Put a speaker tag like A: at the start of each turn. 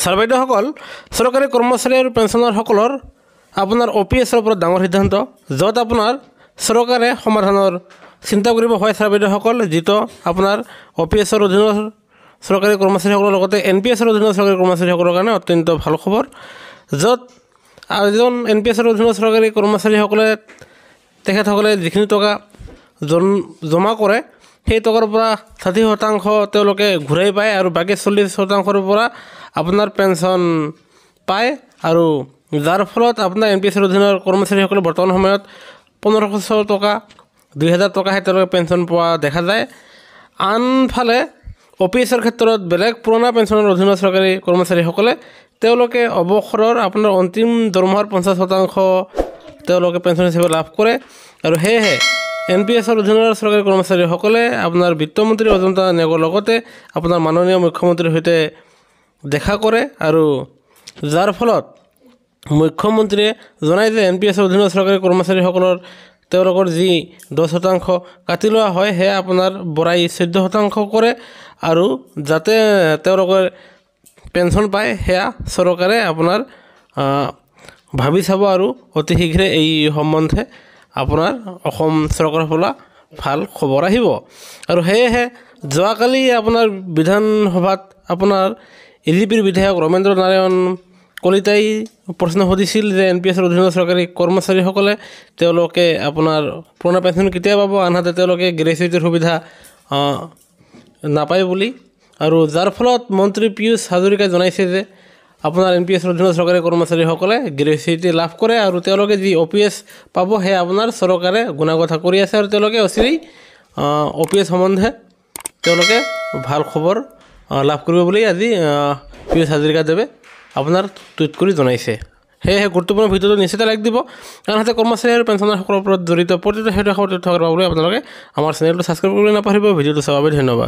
A: Sir বাইদেউসকল, চৰকাৰী কৰ্মচাৰী আৰু পেঞ্চনাৰসকলৰ আপোনাৰ OPS ৰ ওপৰত ডাঙৰ সিদ্ধান্ত, য'ত আপোনাৰ চৰকাৰে সমাধানৰ চিন্তা কৰিব হয় ছাৰ বাইদেউসকল, যিটো আপোনাৰ OPS ৰ অধীনৰ চৰকাৰী কৰ্মচাৰীসকলৰ লগতে NPS ৰ অধীনৰ চৰকাৰী কৰ্মচাৰীসকলৰ কাৰণে অত্যন্ত ভাল খবৰ। য'ত এজন NPS ৰ অধীনৰ চৰকাৰী কৰ্মচাৰীসকলে তেখেতসকলে যিখিনি টকা জমা কৰে সেই টকাৰ পৰা 60% তেওঁলোকে ঘূৰাই পায় আৰু বাকী 40%ৰ পৰা আপোনাৰ পেঞ্চন পায়, আৰু যাৰ ফলত আপোনাৰ NPS ৰ অধীনৰ কৰ্মচাৰীসকলে বৰ্তমান সময়ত 1500 টকা 2000 টকাহে তেওঁলোকে পেঞ্চন পোৱা দেখা যায়। আনফালে OPS ৰ ক্ষেত্ৰত বেলেগ পুৰণা পেঞ্চনৰ অধীনৰ চৰকাৰী কৰ্মচাৰীসকলে তেওঁলোকে অৱসৰৰ আপোনাৰ অন্তিম দৰমহাৰ 50% তেওঁলোকে পেঞ্চন হিচাপে লাভ কৰে, আৰু সেয়েহে NPS ৰ অধীনৰ চৰকাৰী কৰ্মচাৰীসকলে আপোনাৰ বিত্তমন্ত্ৰী অজন্তা নেওগৰ লগতে আপোনাৰ মাননীয় মুখ্যমন্ত্ৰীৰ সৈতে দেখা কৰে, আৰু যাৰ ফলত মুখ্যমন্ত্ৰীয়ে জনায় যে NPS ৰ অধীনৰ চৰকাৰী কৰ্মচাৰীসকলৰ তেওঁলোকৰ যি 10% কাটি লোৱা হয় সেয়া আপোনাৰ বঢ়াই 14% কৰে, আৰু যাতে তেওঁলোকৰ পেঞ্চন পায় সেয়া চৰকাৰে আপোনাৰ ভাবি চাব, আৰু অতি শীঘ্ৰে এই সম্বন্ধে আপোনাৰ অসম চৰকাৰৰ পৰা ভাল খবৰ আহিব। আৰু সেয়েহে যোৱাকালি আপোনাৰ বিধানসভাত আপোনাৰ EGPৰ বিধায়ক ৰমেন্দ্ৰ নাৰায়ণ কলিতাই প্ৰশ্ন সুধিছিল যে NPS ৰ অধীনৰ চৰকাৰী কৰ্মচাৰীসকলে তেওঁলোকে আপোনাৰ পুৰণা পেঞ্চন কেতিয়া পাব, আনহাতে তেওঁলোকে গ্ৰেচুইটিৰ সুবিধা নাপায় বুলি, আৰু যাৰ ফলত মন্ত্ৰী পীয়ুষ হাজৰিকাই জনাইছে যে আপোনাৰ NPS ৰ অধীনৰ চৰকাৰী কৰ্মচাৰীসকলে গ্ৰেচুইটি লাভ কৰে, আৰু তেওঁলোকে যি OPS পাব সেয়া আপোনাৰ চৰকাৰে গুণাগত কৰি আছে, আৰু তেওঁলোকে অচিৰেই OPS সম্বন্ধে তেওঁলোকে ভাল খবৰ লাভ কৰিব বুলি আজি পীয়ুষ হাজৰিকাদেৱে আপোনাৰ টুইট কৰি জনাইছে। সেয়েহে গুৰুত্বপূৰ্ণ ভিডিঅ'টো নিশ্চিত লাইক দিব, আনহাতে কৰ্মচাৰী আৰু পেঞ্চনাৰসকলৰ ওপৰত জড়িত প্ৰতিটো তথ্য পাবলৈ আপোনালোকে আমাৰ চেনেলটো ছাবস্ক্ৰাইব কৰিবলৈ নাপাহৰিব। ভিডিঅ'টো চাবৰ বাবে ধন্যবাদ।